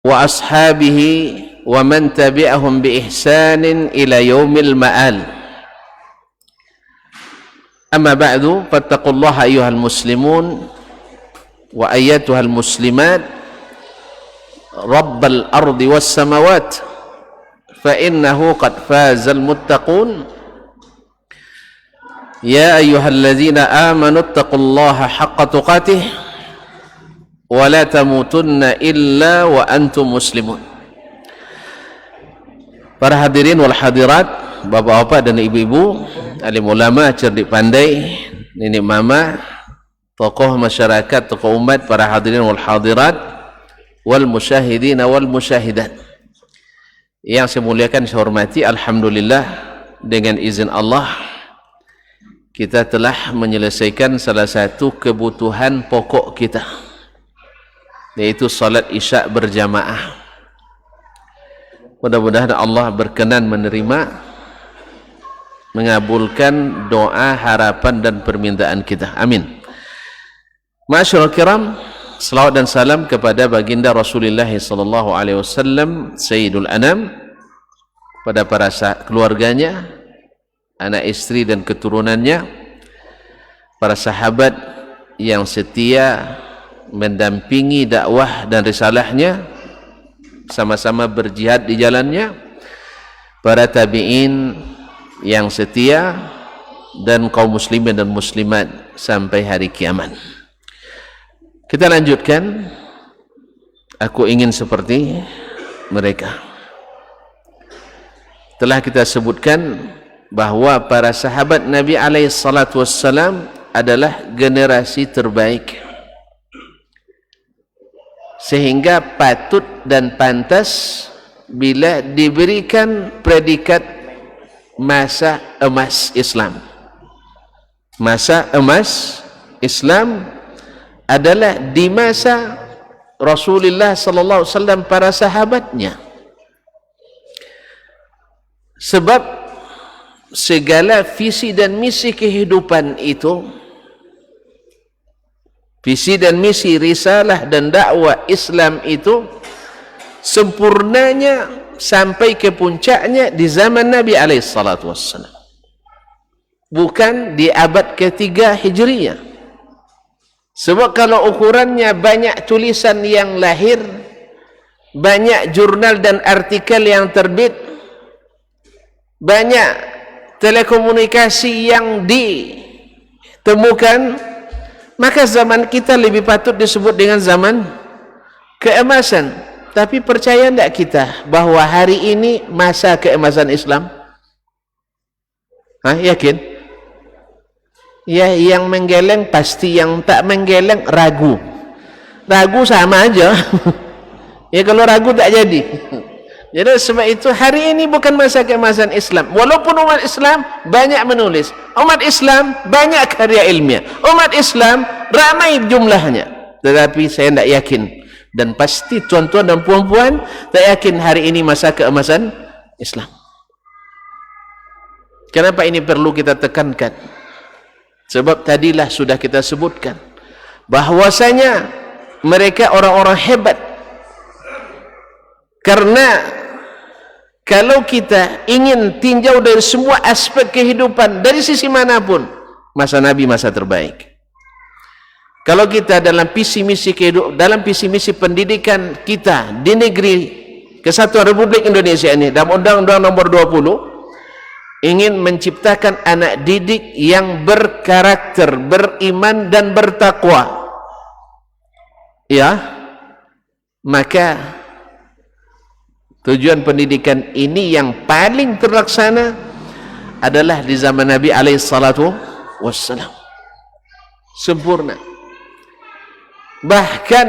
wa ashabihi wa man tabi'ahum bi ihsanin ila yaumil ma'al. Amma ba'du, fattaqullaha ayyuhal muslimun wa ayyatuhal muslimat rabbal ardi was samawat fa innahu qad fazal muttaqun. Ya ayyuhalladzina amanu ittaqullaha haqqa tuqatih wa la tamutunna illa wa antum muslimun. Para hadirin wal hadirat, bapak-bapak dan ibu-ibu, alim ulama, cerdik pandai, nenek mama, tokoh masyarakat, tokoh umat, para hadirin wal hadirat, wal musyahidin wal musyahidat yang saya muliakan, saya hormati. Alhamdulillah, dengan izin Allah kita telah menyelesaikan salah satu kebutuhan pokok kita, yaitu salat isya berjamaah. Mudah-mudahan Allah berkenan menerima, mengabulkan doa, harapan dan permintaan kita. Amin. Ma'asyiral kiram, selawat dan salam kepada baginda Rasulullah sallallahu alaihi wasallam, Sayyidul Anam, pada para keluarganya, anak istri dan keturunannya, para sahabat yang setia mendampingi dakwah dan risalahnya, sama-sama berjihad di jalannya, para tabi'in yang setia, dan kaum muslimin dan muslimat sampai hari kiamat. Kita lanjutkan. Aku ingin seperti mereka. Telah kita sebutkan bahwa para sahabat Nabi alaihi salatu wassalam adalah generasi terbaik, sehingga patut dan pantas bila diberikan predikat masa emas Islam. Masa emas Islam adalah di masa Rasulullah sallallahu alaihi wasallam, para sahabatnya. Sebab segala visi dan misi kehidupan itu, visi dan misi risalah dan dakwah Islam itu sempurnanya sampai ke puncaknya di zaman Nabi alaihi salatu wassalam, bukan di abad ketiga Hijriyah. Sebab kalau ukurannya banyak tulisan yang lahir, banyak jurnal dan artikel yang terbit, banyak telekomunikasi yang ditemukan, maka zaman kita lebih patut disebut dengan zaman keemasan. Tapi percaya tidak kita bahawa hari ini masa keemasan Islam? Yakin? Ya, yang menggeleng pasti, yang tak menggeleng ragu. Ragu sama aja. Ya, kalau ragu tak jadi. Jadi sebab itu hari ini bukan masa keemasan Islam. Walaupun umat Islam banyak menulis, umat Islam banyak karya ilmiah, umat Islam ramai jumlahnya, tetapi saya tidak yakin, dan pasti tuan-tuan dan puan-puan tak yakin hari ini masa keemasan Islam. Kenapa ini perlu kita tekankan? Sebab tadilah sudah kita sebutkan bahwasanya mereka orang-orang hebat. Karena kalau kita ingin tinjau dari semua aspek kehidupan, dari sisi manapun, masa Nabi masa terbaik. Kalau kita dalam visi misi kehidupan, dalam visi misi pendidikan kita di negeri Kesatuan Republik Indonesia ini, dalam Undang-Undang Nomor 20, ingin menciptakan anak didik yang berkarakter, beriman dan bertakwa, ya, maka tujuan pendidikan ini yang paling terlaksana adalah di zaman Nabi alaihi salatu wassalam. Sempurna. Bahkan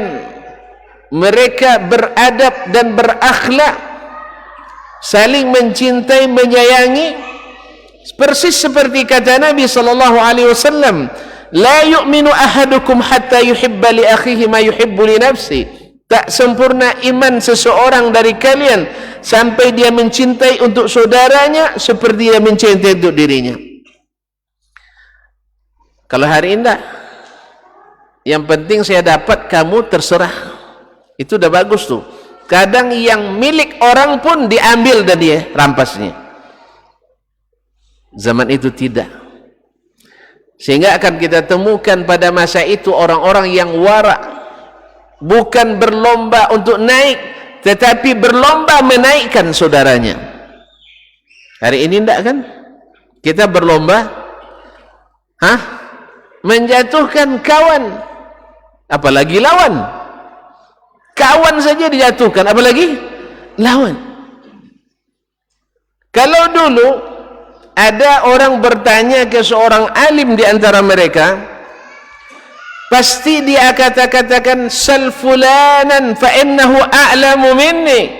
mereka beradab dan berakhlak, saling mencintai, menyayangi, persis seperti kata Nabi sallallahu alaihi wasallam, la yu'minu ahadukum hatta yuhibba li akhihi ma yuhibbu li nafsi. Tak sempurna iman seseorang dari kalian sampai dia mencintai untuk saudaranya seperti dia mencintai untuk dirinya. Kalau hari ini tak, yang penting saya dapat, kamu terserah, itu dah bagus tuh. Kadang yang milik orang pun diambil dan dia rampasnya. Zaman itu tidak. Sehingga akan kita temukan pada masa itu orang-orang yang wara, bukan berlomba untuk naik, tetapi berlomba menaikkan saudaranya. Hari ini tidak kan? Kita berlomba menjatuhkan kawan, apalagi lawan. Kawan saja dijatuhkan, apalagi lawan. Kalau dulu ada orang bertanya ke seorang alim di antara mereka, pasti dia katakan sal fulanan fa innahu a'lamu minni.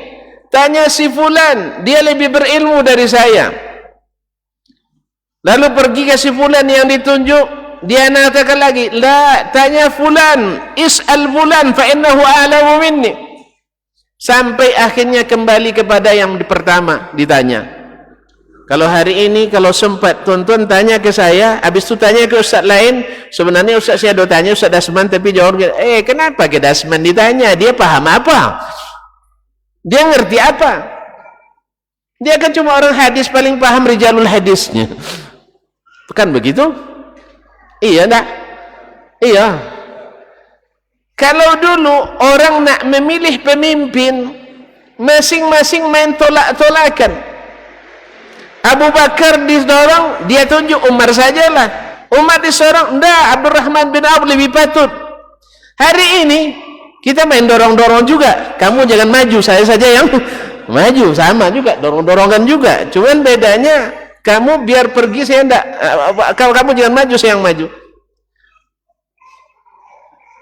Tanya si fulan, dia lebih berilmu dari saya. Lalu pergi ke si fulan yang ditunjuk, dia mengatakan lagi, la, tanya fulan, is'al fulan fa innahu a'lamu minni. Sampai akhirnya kembali kepada yang pertama ditanya. Kalau hari ini kalau sempat tuan-tuan tanya ke saya, habis itu tanya ke ustaz lain, sebenarnya ustaz saya tanya Ustaz Dasman, tapi jawab, kenapa ke Dasman ditanya? Dia paham apa? Dia ngerti apa? Dia kan cuma orang hadis, paling paham rijalul hadisnya. Bukan begitu? Iya enggak? Iya. Kalau dulu orang nak memilih pemimpin, masing-masing main tolak-tolakan. Abu Bakar didorong, dia tunjuk Umar sajalah. Umar disorong, enggak, Abdurrahman bin Auf lebih patut. Hari ini kita main dorong-dorong juga. Kamu jangan maju, saya saja yang maju, sama juga, dorong-dorongan juga. Cuman bedanya, kamu biar pergi, saya enggak. Kalau kamu jangan maju, saya yang maju.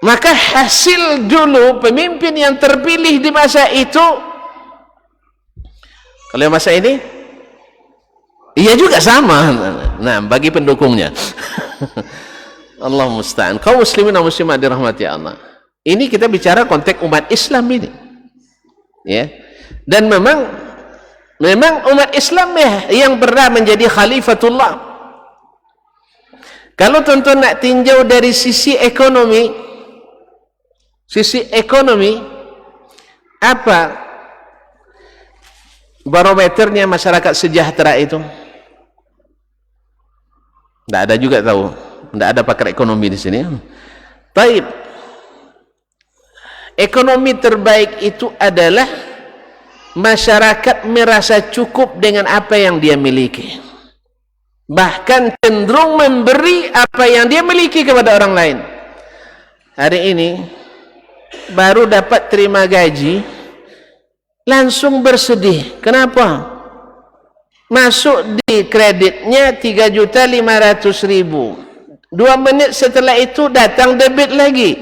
Maka hasil dulu pemimpin yang terpilih di masa itu, kalau masa ini, iya juga sama. Nah, bagi pendukungnya. Allah musta'an. Kaum muslimin dan muslimat dirahmati Allah. Ini kita bicara konteks umat Islam ini. Ya. Dan memang umat Islam yang pernah menjadi khalifatullah. Kalau tuan-tuan nak tinjau dari sisi ekonomi, apa barometernya masyarakat sejahtera itu? Tidak ada juga tahu, tidak ada pakar ekonomi di sini. Baik, ekonomi terbaik itu adalah masyarakat merasa cukup dengan apa yang dia miliki, bahkan cenderung memberi apa yang dia miliki kepada orang lain. Hari ini baru dapat terima gaji, langsung bersedih. Kenapa? Masuk di kreditnya 3.500.000. 2 menit setelah itu datang debit lagi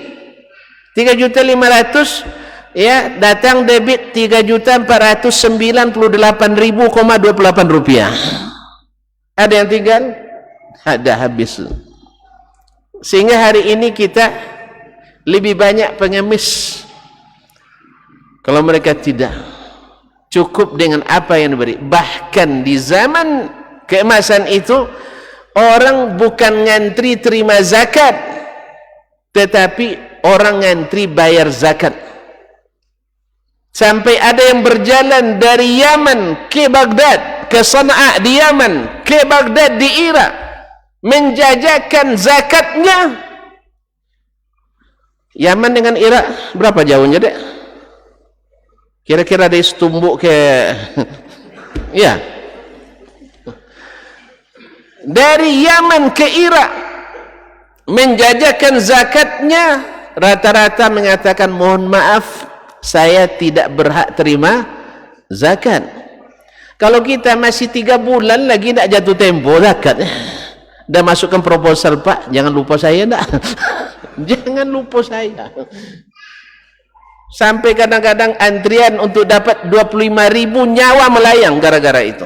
3.500.000, ya, datang debit 3.498.000,28 rupiah. Ada yang tinggal? Ada, habis. Sehingga hari ini kita lebih banyak pengemis. Kalau mereka tidak cukup dengan apa yang diberi. Bahkan di zaman keemasan itu, orang bukan ngantri terima zakat, tetapi orang ngantri bayar zakat. Sampai ada yang berjalan dari Yaman ke Baghdad, ke Sana'a di Yaman, ke Baghdad di Irak, menjajakan zakatnya. Yaman dengan Irak berapa jauhnya, Dek? Kira-kira dari Setumbuk ke ya, dari Yaman ke Irak menjajakan zakatnya, rata-rata mengatakan mohon maaf, saya tidak berhak terima zakat. Kalau kita masih 3 bulan lagi nak jatuh tempo zakat, dah masukkan proposal, Pak, jangan lupa saya enggak. Jangan lupa saya. Sampai kadang-kadang antrian untuk dapat 25.000 nyawa melayang gara-gara itu.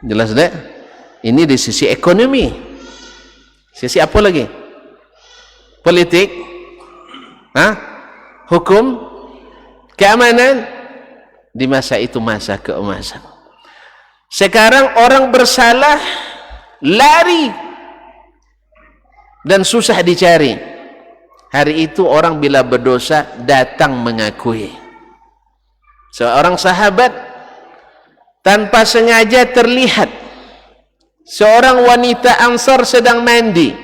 Jelas tak? Ini di sisi ekonomi. Sisi apa lagi? Politik, hukum, keamanan. Di masa itu masa keemasan. Sekarang orang bersalah lari dan susah dicari. Hari itu orang bila berdosa datang mengakui. Seorang sahabat tanpa sengaja terlihat seorang wanita Ansar sedang mandi.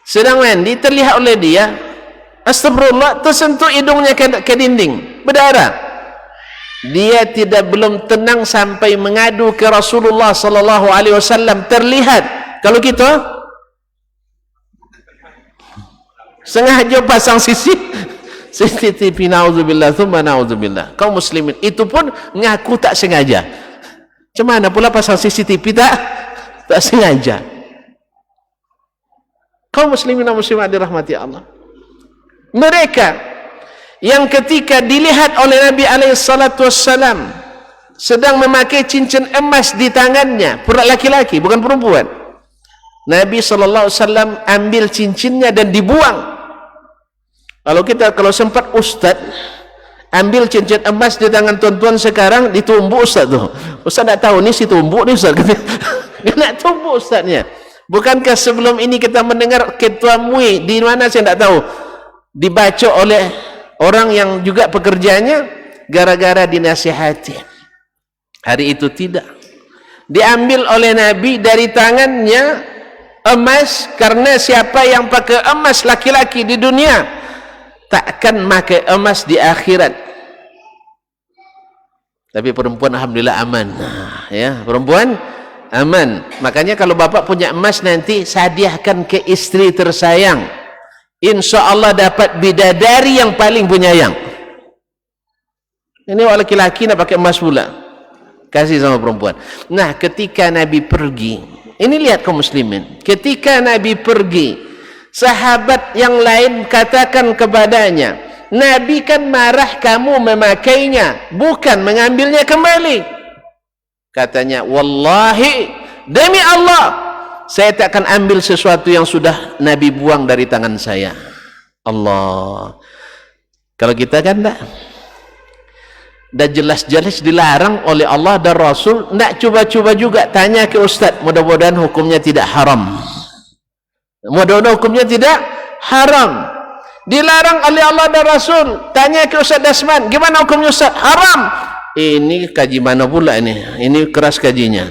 Terlihat oleh dia, astagfirullah, tersentuh hidungnya ke dinding, berdarah. Dia belum tenang sampai mengadu ke Rasulullah sallallahu alaihi wasallam. Terlihat kalau kita sengaja pasang CCTV, na'udzubillah, thumma na'udzubillah. Kaum muslimin itu pun ngaku tak sengaja. Macam mana pula pasang CCTV tak sengaja? Kaum muslimin dan muslimat dirahmati Allah. Mereka yang ketika dilihat oleh Nabi SAW sedang memakai cincin emas di tangannya, laki-laki bukan perempuan, Nabi SAW ambil cincinnya dan dibuang. Kalau sempat ustaz ambil cincin emas di tangan tuan-tuan sekarang, ditumbuk ustaz tu. Ustaz tak tahu ni si tumbuk ni ustaz. Kena tumbuk ustaznya. Bukankah sebelum ini kita mendengar ketua MUI di mana saya tak tahu dibaca oleh orang yang juga pekerjaannya gara-gara dinasihati. Hari itu tidak. Diambil oleh Nabi dari tangannya emas, karena siapa yang pakai emas laki-laki di dunia takkan pakai emas di akhirat. Tapi perempuan alhamdulillah aman. Ya, perempuan aman. Makanya kalau bapak punya emas nanti hadiahkan ke istri tersayang. Insya Allah dapat bidadari yang paling penyayang. Ini orang laki-laki nak pakai emas pula, kasih sama perempuan. Nah, ketika Nabi pergi, ini lihat kaum muslimin, ketika Nabi pergi, sahabat yang lain katakan kepadanya, Nabi kan marah kamu memakainya, bukan mengambilnya kembali. Katanya, wallahi, demi Allah, saya tak akan ambil sesuatu yang sudah Nabi buang dari tangan saya. Allah. Kalau kita kan tak, dah jelas-jelas dilarang oleh Allah dan Rasul, nak cuba-cuba juga tanya ke ustaz, mudah-mudahan hukumnya tidak haram. Mudah-mudahan hukumnya tidak haram. Dilarang oleh Allah dan Rasul, tanya ke Ustaz Dasman, gimana hukumnya Ustaz? Haram. Ini kaji mana pula ini keras kajinya.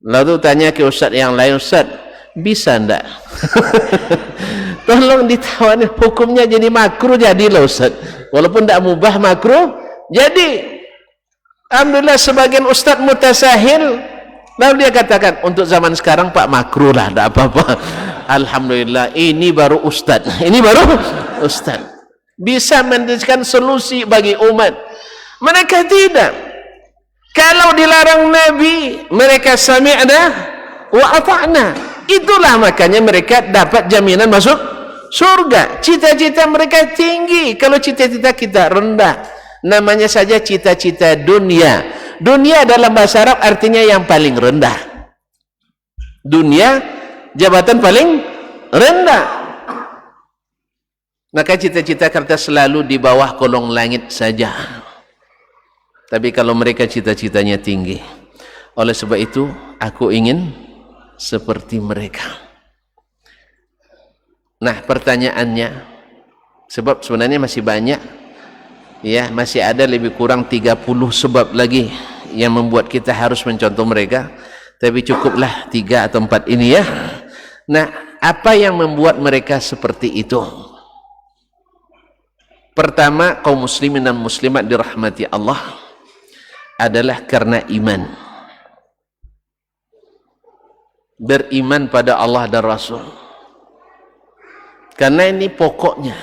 Lalu tanya ke Ustaz yang lain, Ustaz bisa ndak? Tolong ditawani, hukumnya jadi makruh jadilah Ustaz, walaupun tak mubah makruh jadi. Alhamdulillah sebagian Ustaz mutasahil, lalu dia katakan untuk zaman sekarang Pak makruh lah, tak apa-apa. Alhamdulillah, ini baru Ustaz, ini baru Ustaz bisa memberikan solusi bagi umat. Mereka tidak. Kalau dilarang Nabi, mereka sami'na wa ata'na. Itulah makanya mereka dapat jaminan masuk surga. Cita-cita mereka tinggi, kalau cita-cita kita rendah. Namanya saja cita-cita dunia. Dunia dalam bahasa Arab artinya yang paling rendah. Dunia, jabatan paling rendah. Maka cita-cita kita selalu di bawah kolong langit saja. Tapi kalau mereka cita-citanya tinggi. Oleh sebab itu, aku ingin seperti mereka. Nah, pertanyaannya, sebab sebenarnya masih banyak, ya, masih ada lebih kurang 30 sebab lagi yang membuat kita harus mencontoh mereka. Tapi cukuplah 3 atau 4 ini ya. Nah, apa yang membuat mereka seperti itu? Pertama, kaum muslimin dan muslimat dirahmati Allah adalah karena iman. Beriman pada Allah dan Rasul. Karena ini pokoknya.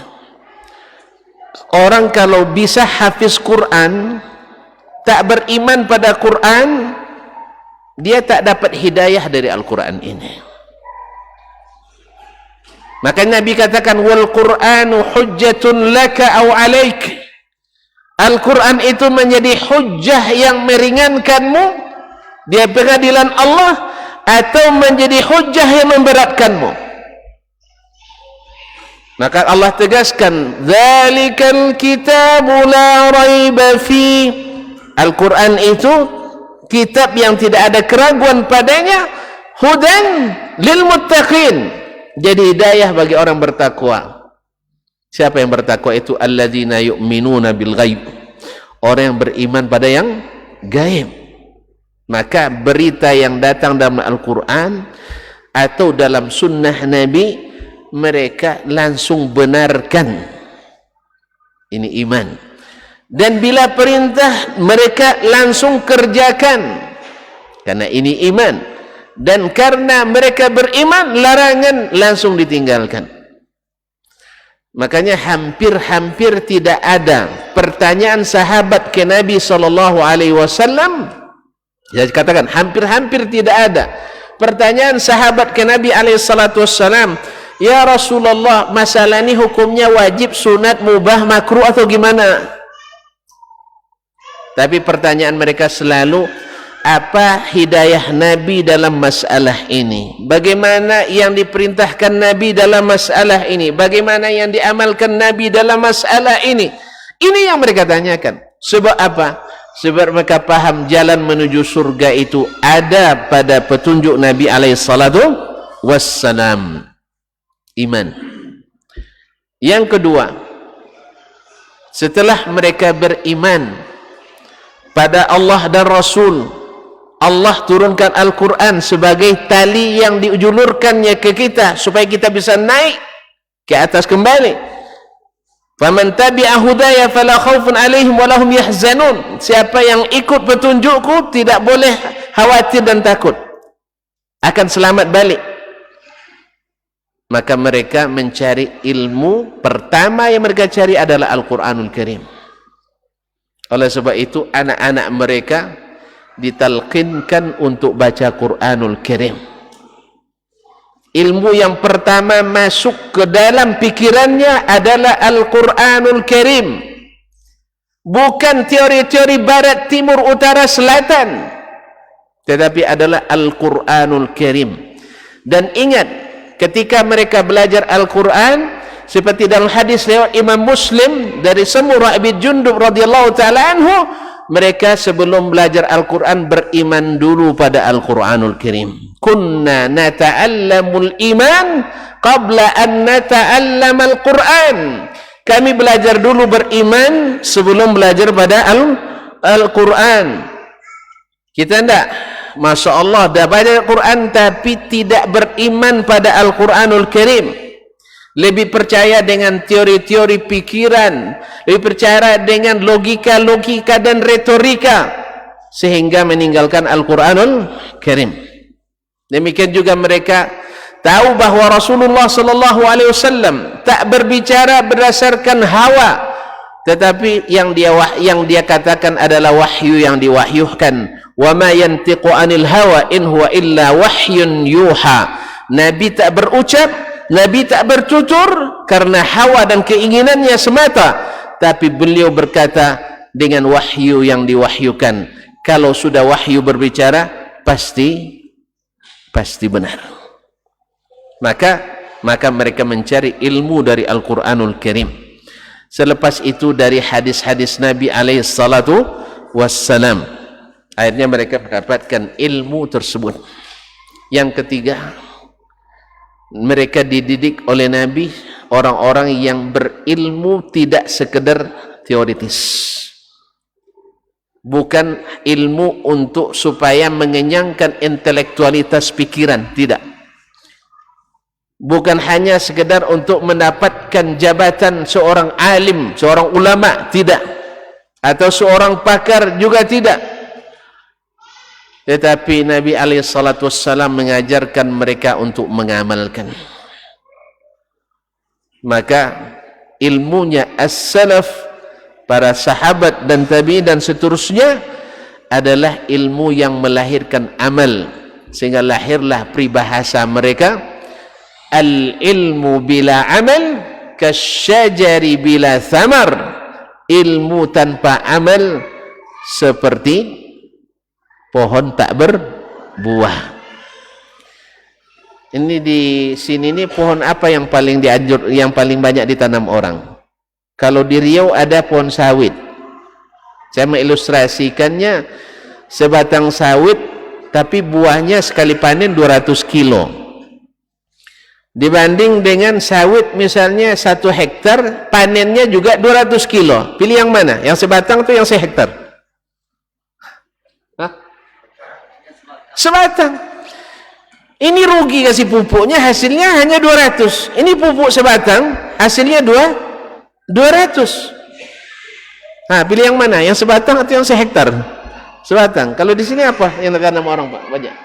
Orang kalau bisa hafiz Quran, tak beriman pada Quran, dia tak dapat hidayah dari Al-Quran ini. Maka Nabi katakan, wal Qur'anu hujjatun laka aw alaik. Al-Quran itu menjadi hujjah yang meringankanmu di pengadilan Allah, atau menjadi hujjah yang memberatkanmu. Maka Allah tegaskan, dzalikal kitabu la raiba fi. Al-Quran itu kitab yang tidak ada keraguan padanya, hudan lil muttaqin. jadi hidayah bagi orang bertakwa. Siapa yang bertakwa itu? Alladzina yu'minuna bil ghaib, orang yang beriman pada yang gaib. Maka berita yang datang dalam Al-Quran atau dalam sunnah Nabi, mereka langsung benarkan. Ini iman. Dan bila perintah, mereka langsung kerjakan, karena ini iman. Dan karena mereka beriman, larangan langsung ditinggalkan. Makanya hampir-hampir tidak ada pertanyaan sahabat ke Nabi SAW. Jadi katakan hampir-hampir tidak ada pertanyaan sahabat ke Nabi SAW, ya Rasulullah, masalah ini hukumnya wajib, sunat, mubah, makruh atau gimana? Tapi pertanyaan mereka selalu, apa hidayah Nabi dalam masalah ini? Bagaimana yang diperintahkan Nabi dalam masalah ini? Bagaimana yang diamalkan Nabi dalam masalah ini? Ini yang mereka tanyakan. Sebab apa? Sebab mereka paham jalan menuju surga itu ada pada petunjuk Nabi SAW. Iman. Yang kedua, setelah mereka beriman pada Allah dan Rasul, Allah turunkan Al-Quran sebagai tali yang dijulurkannya ke kita supaya kita bisa naik ke atas kembali. Faman tabi'a hudaya fala khaufun 'alaihim wa lahum yahzanun. Siapa yang ikut petunjukku tidak boleh khawatir dan takut, akan selamat balik. Maka mereka mencari ilmu, pertama yang mereka cari adalah Al-Quranul Karim. Oleh sebab itu anak-anak mereka ditalqinkan untuk baca Quranul Karim. Ilmu yang pertama masuk ke dalam pikirannya adalah Al-Quranul Karim. Bukan teori-teori barat, timur, utara, selatan, tetapi adalah Al-Quranul Karim. Dan ingat, ketika mereka belajar Al-Quran, seperti dalam hadis lewat Imam Muslim dari Samurah bin Jundub radhiyallahu ta'ala anhu, mereka sebelum belajar Al-Quran beriman dulu pada Al-Quranul Karim. Kunna nata'allamul iman qabla an nata'allamal Quran. Kami belajar dulu beriman sebelum belajar pada Al-Quran. Kita tidak, Masya Allah, dah baca Al-Quran tapi tidak beriman pada Al-Quranul Karim. Lebih percaya dengan teori-teori pikiran, lebih percaya dengan logika-logika dan retorika, sehingga meninggalkan Al-Quranul Karim. Demikian juga mereka tahu bahawa Rasulullah SAW tak berbicara berdasarkan hawa, tetapi yang dia katakan adalah wahyu yang diwahyukan. Wa ma yantiqu anil hawa in huwa illa wahyun yuha. Nabi tak berucap, Nabi tak bertutur karena hawa dan keinginannya semata, tapi beliau berkata dengan wahyu yang diwahyukan. Kalau sudah wahyu berbicara, pasti benar. Maka mereka mencari ilmu dari Al-Quranul Karim. Selepas itu dari hadis-hadis Nabi SAW, akhirnya mereka mendapatkan ilmu tersebut. Yang ketiga, mereka dididik oleh Nabi, orang-orang yang berilmu tidak sekedar teoritis. Bukan ilmu untuk supaya mengenyangkan intelektualitas pikiran, tidak. Bukan hanya sekedar untuk mendapatkan jabatan seorang alim, seorang ulama, tidak. Atau seorang pakar, juga tidak. Tetapi Nabi SAW mengajarkan mereka untuk mengamalkan. Maka ilmunya as-salaf, para sahabat dan tabi'in dan seterusnya, adalah ilmu yang melahirkan amal, sehingga lahirlah peribahasa mereka, al-ilmu bila amal kasyajari bila thamar. Ilmu tanpa amal seperti pohon tak berbuah. Ini di sini ini pohon apa yang paling yang paling banyak ditanam orang? Kalau di Riau ada pohon sawit. Saya mengilustrasikannya, sebatang sawit tapi buahnya sekali panen 200 kilo. dibanding dengan sawit misalnya 1 hektar panennya juga 200 kilo. Pilih yang mana? Yang sebatang atau yang sehektar? Hah? Sebatang. Ini rugi kasih pupuknya, hasilnya hanya 200. Ini pupuk sebatang, hasilnya 200. Nah, pilih yang mana? Yang sebatang atau yang sehektar? Sebatang. Kalau di sini apa yang ditanam orang, Pak? Banyak.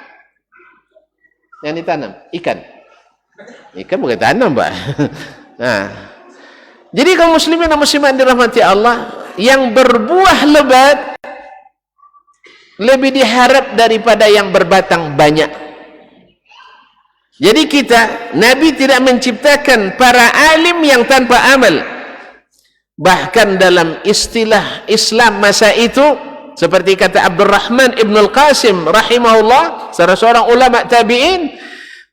Yang ditanam ikan. Ikan bukan tanam, Pak. Nah, jadi kaum muslimin dan muslimat dirahmati Allah, yang berbuah lebat lebih diharap daripada yang berbatang banyak. Jadi Nabi tidak menciptakan para alim yang tanpa amal. Bahkan dalam istilah Islam masa itu, seperti kata Abdurrahman Ibn Al-Qasim rahimahullah, salah seorang ulama tabi'in,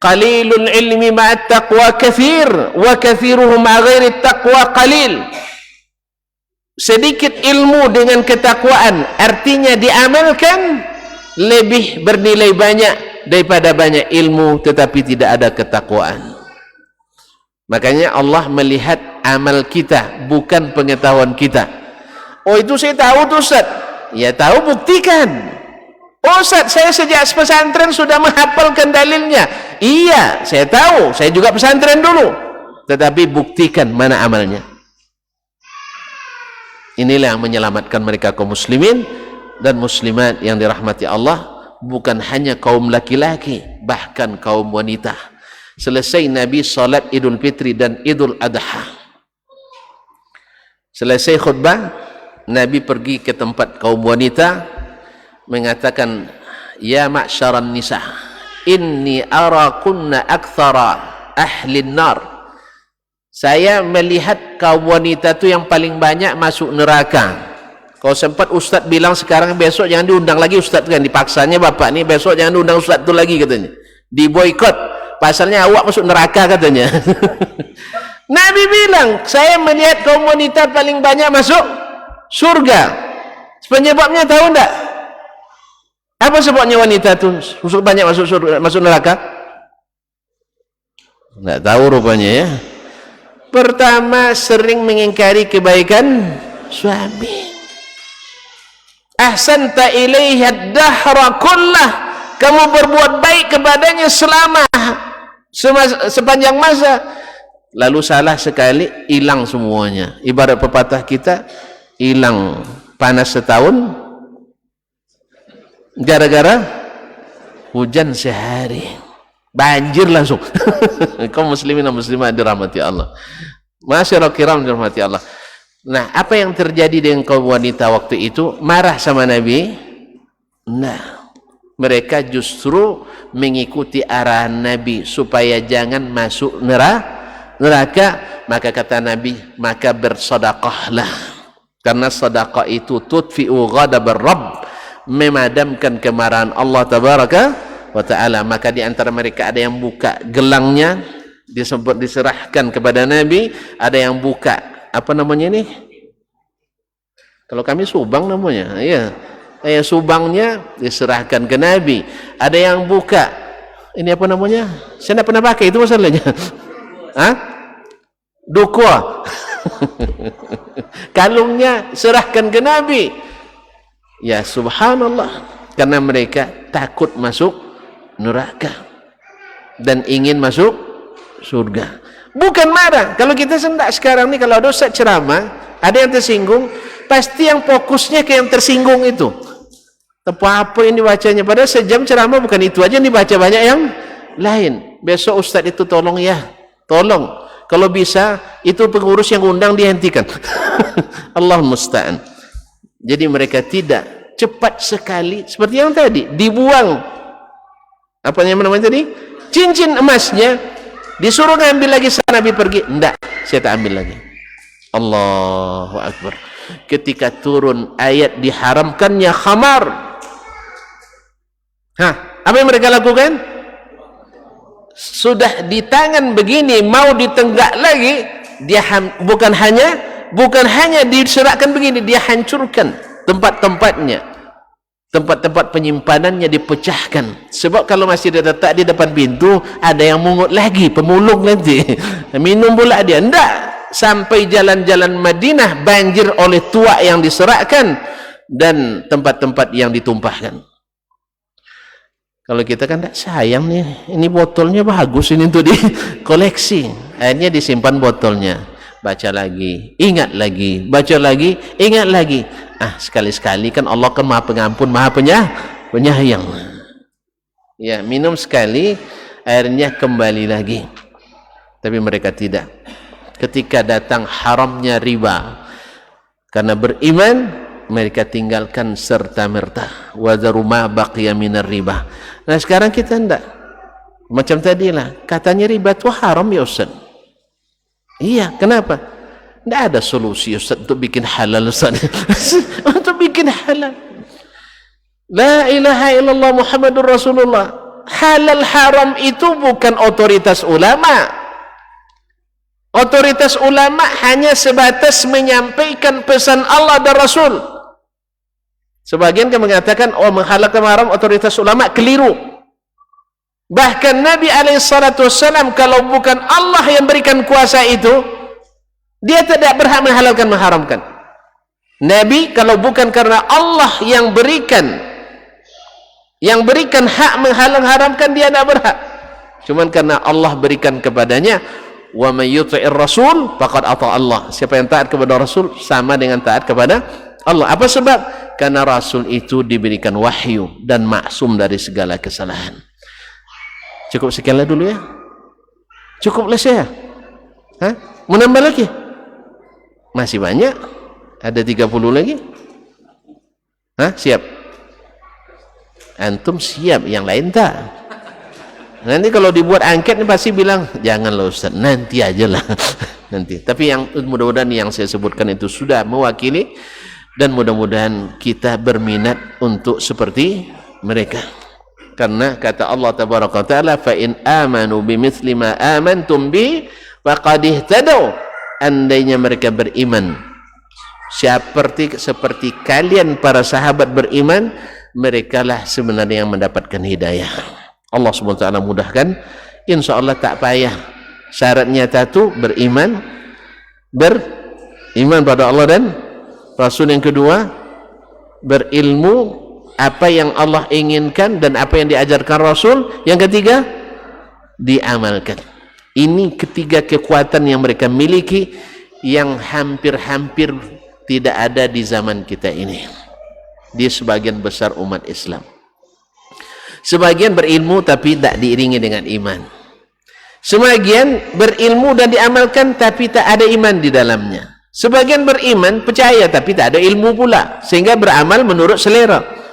qalilul ilmi ma'at taqwa kathir, wa kathiruhu ma'a ghairi taqwa qalil. Sedikit ilmu dengan ketakwaan, artinya diamalkan, lebih bernilai banyak daripada banyak ilmu tetapi tidak ada ketakwaan. Makanya Allah melihat amal kita, bukan pengetahuan kita. Oh, itu saya tahu tuh, Ustaz. Ya tahu, buktikan. Oh, Ustaz, saya sejak pesantren sudah menghafalkan dalilnya. Iya, saya tahu, saya juga pesantren dulu. Tetapi buktikan mana amalnya. Inilah yang menyelamatkan mereka kaum muslimin dan muslimat yang dirahmati Allah. Bukan hanya kaum laki-laki, bahkan kaum wanita. Selesai Nabi salat Idul Fitri dan Idul Adha, selesai khutbah, Nabi pergi ke tempat kaum wanita, mengatakan, ya ma'syaran nisa, inni arakunna akthara ahlin nar. Saya melihat kaum wanita itu yang paling banyak masuk neraka. Kalau sempat Ustaz bilang sekarang, besok jangan diundang lagi Ustaz, kan dipaksanya bapak ni, besok jangan diundang Ustaz itu lagi katanya, diboikot, pasalnya awak masuk neraka katanya. Nabi bilang, saya melihat kaum wanita paling banyak masuk surga. Penyebabnya tahu enggak? Apa sebabnya wanita itu banyak masuk surga, masuk neraka? Enggak tahu rupanya ya. Pertama, sering mengingkari kebaikan suami. Ahsanta ilaihi dahra kullah, kamu berbuat baik kepadanya selama sepanjang masa, lalu salah sekali, hilang semuanya. Ibarat pepatah kita, hilang panas setahun gara-gara hujan sehari, banjir langsung. Kaum muslimin dan muslimat dirahmati Allah, masyarakat kiram dirahmati Allah. Nah, apa yang terjadi dengan kaum wanita waktu itu? Marah sama Nabi? Nah, mereka justru mengikuti arahan Nabi supaya jangan masuk neraka. Maka kata Nabi, maka bersedekahlah, karena sedekah itu tudfi'u ghadabar Rabb, memadamkan kemarahan Allah tabaraka wa ta'ala. Maka di antara mereka ada yang buka gelangnya, diserahkan kepada Nabi. Ada yang buka, apa namanya ini? Kalau kami subang namanya, ya. Subangnya diserahkan ke Nabi. Ada yang buka, ini apa namanya? Saya tidak pernah pakai itu masalahnya. Hah? Dukwa. Kalungnya serahkan ke Nabi. Ya subhanallah, karena mereka takut masuk neraka dan ingin masuk surga. Bukan marah. Kalau kita sendak sekarang ni, kalau ada ustaz ceramah, ada yang tersinggung, pasti yang fokusnya ke yang tersinggung itu. Apa yang dibacanya, padahal sejam ceramah bukan itu aja yang dibaca, banyak yang lain. Besok ustaz itu tolong ya, tolong. Kalau bisa, itu pengurus yang undang dihentikan. Allah musta'an. Jadi mereka tidak, cepat sekali, seperti yang tadi, dibuang. Apa yang namanya tadi? Cincin emasnya. Disuruh ngambil lagi, Nabi pergi, enggak, saya tak ambil lagi. Allahu Akbar. Ketika turun ayat diharamkannya khamar, apa yang mereka lakukan? Sudah di tangan begini, mau ditenggak lagi, dia bukan hanya diserahkan begini, dia hancurkan tempat-tempatnya. tempat-tempat penyimpanannya dipecahkan. Sebab kalau masih dia letak di depan pintu, ada yang mungut lagi, pemulung nanti minum pula dia. Tidak, sampai jalan-jalan Madinah banjir oleh tuak yang diserakkan dan tempat-tempat yang ditumpahkan. Kalau kita kan tak sayang nih, ini botolnya bagus ini untuk dikoleksi. Akhirnya disimpan botolnya. Baca lagi, ingat lagi, baca lagi, ingat lagi. Sekali-sekali kan Allah kan Maha Pengampun, Maha Penyayang. Ya, minum sekali, akhirnya kembali lagi. Tapi mereka tidak. Ketika datang haramnya riba, karena beriman, mereka tinggalkan serta-merta. Wa dharu ma baqiya minar riba. Nah sekarang kita enggak. Macam tadilah, katanya riba itu haram ya Ustaz. Iya, kenapa? Tidak ada solusi Ustaz untuk bikin halal Ustaz. Untuk bikin halal. La ilaha illallah Muhammadur Rasulullah. Halal haram itu bukan otoritas ulama. Otoritas ulama hanya sebatas menyampaikan pesan Allah dan Rasul. Sebagian kan mengatakan, menghalalkan haram otoritas ulama, keliru. Bahkan Nabi SAW, kalau bukan Allah yang berikan kuasa itu, dia tidak berhak menghalalkan, mengharamkan. Nabi kalau bukan karena Allah yang berikan hak menghalang haramkan, dia tidak berhak. Cuman karena Allah berikan kepadanya, wa may yuti'ir rasul faqad ata Allah. Siapa yang taat kepada Rasul sama dengan taat kepada Allah. Apa sebab? Karena Rasul itu diberikan wahyu dan maksum dari segala kesalahan. Cukup sekianlah dulu ya. Cukuplah saya. Mau nambah lagi? Masih banyak. Ada 30 lagi. Siap? Antum siap, yang lain tak? Nanti kalau dibuat angket pasti bilang, janganlah Ustaz, nanti ajalah. Nanti. Tapi yang mudah-mudahan yang saya sebutkan itu sudah mewakili, dan mudah-mudahan kita berminat untuk seperti mereka. Karena kata Allah tabaraka taala, fa in amanu bimithli ma amantum bi faqad ihtadaw. Andainya mereka beriman seperti kalian para sahabat beriman, merekalah sebenarnya yang mendapatkan hidayah. Allah SWT mudahkan, insyaallah tak payah. Syaratnya satu, beriman pada Allah dan Rasul. Yang kedua, berilmu apa yang Allah inginkan dan apa yang diajarkan Rasul. Yang ketiga, diamalkan. Ini ketiga kekuatan yang mereka miliki, yang hampir-hampir tidak ada di zaman kita ini, di sebagian besar umat Islam. Sebagian berilmu tapi tak diiringi dengan iman. Sebagian berilmu dan diamalkan tapi tak ada iman di dalamnya. Sebagian beriman, percaya tapi tak ada ilmu pula, sehingga beramal menurut selera.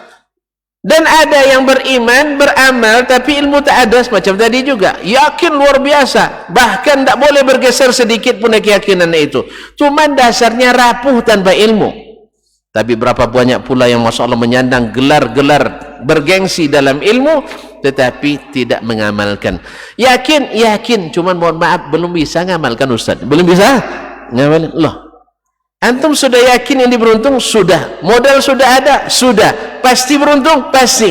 Dan ada yang beriman, beramal tapi ilmu tak ada, semacam tadi juga. Yakin luar biasa, bahkan tak boleh bergeser sedikit pun keyakinan itu. Cuma dasarnya rapuh tanpa ilmu. Tapi berapa banyak pula yang Masya Allah menyandang gelar-gelar bergengsi dalam ilmu, tetapi tidak mengamalkan. Yakin, cuman mohon maaf, belum bisa ngamalkan Ustaz. Belum bisa ngamalkan. Loh, antum sudah yakin ini beruntung? Sudah. Modal sudah ada? Sudah. Pasti beruntung? Pasti.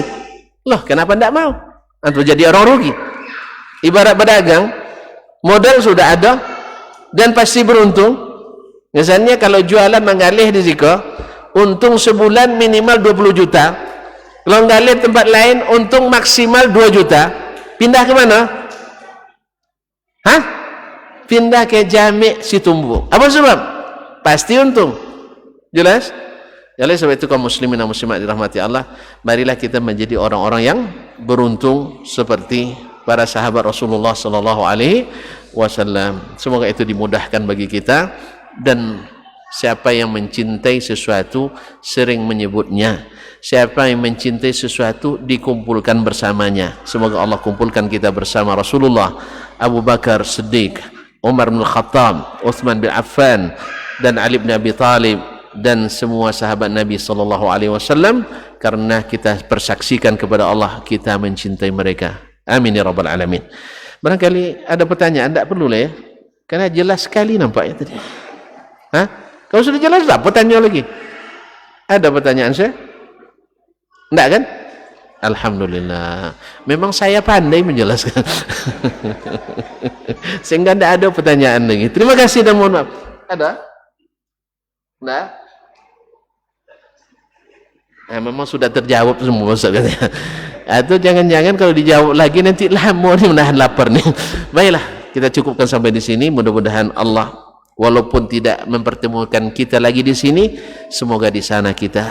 Loh, kenapa tidak mau? Antum jadi orang rugi. Ibarat pedagang, modal sudah ada dan pasti beruntung. Misalnya kalau jualan menggalih di Ziko, untung sebulan minimal 20 juta. Kalau menggalih tempat lain, untung maksimal 2 juta. Pindah ke mana? Pindah ke Jami' Situmbu. Apa sebab? Pasti untung. Jelas? Jadi sebab itu kaum muslimin dan muslimat dirahmati Allah, marilah kita menjadi orang-orang yang beruntung seperti para sahabat Rasulullah sallallahu alaihi wasallam. Semoga itu dimudahkan bagi kita, dan siapa yang mencintai sesuatu sering menyebutnya. Siapa yang mencintai sesuatu dikumpulkan bersamanya. Semoga Allah kumpulkan kita bersama Rasulullah, Abu Bakar Siddiq, Umar bin Khattab, Uthman bin Affan, dan Ali bin Abi Talib, dan semua sahabat Nabi sallallahu alaihi wasallam, karena kita persaksikan kepada Allah kita mencintai mereka. Amin ya rabbal alamin. Barangkali ada pertanyaan, tak perlu lah ya, karena jelas sekali nampaknya tadi. Kalau sudah jelas tak pertanyaan lagi? Ada pertanyaan saya? Enggak kan? Alhamdulillah. Memang saya pandai menjelaskan. Sehingga tidak ada pertanyaan lagi. Terima kasih dan mohon maaf. Ada? Nah, memang sudah terjawab semua Ustaz katanya. Atau jangan-jangan kalau dijawab lagi nanti lama nih menahan lapar nih. Baiklah, kita cukupkan sampai di sini. Mudah-mudahan Allah walaupun tidak mempertemukan kita lagi di sini, semoga di sana kita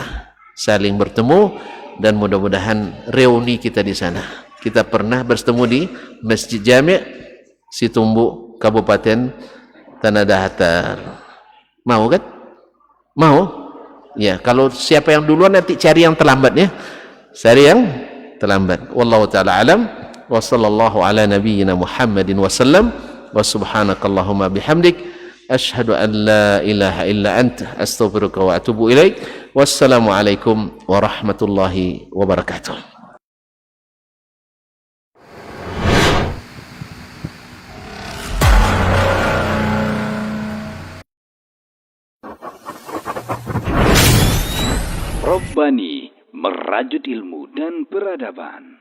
saling bertemu dan mudah-mudahan reuni kita di sana. Kita pernah bertemu di Masjid Jami' Situmbuk, Kabupaten Tanah Datar. Mau kan? Mau? Ya, kalau siapa yang duluan nanti cari yang terlambat ya. Cari yang terlambat. Wallahu taala alam wa sallallahu ala nabiyyina Muhammadin wa sallam wa subhanakallahumma bihamdik asyhadu an la ilaha illa anta astaghfiruka wa atubu ilaik. Wassalamu alaikum warahmatullahi wabarakatuh. Robbani, merajut ilmu dan peradaban.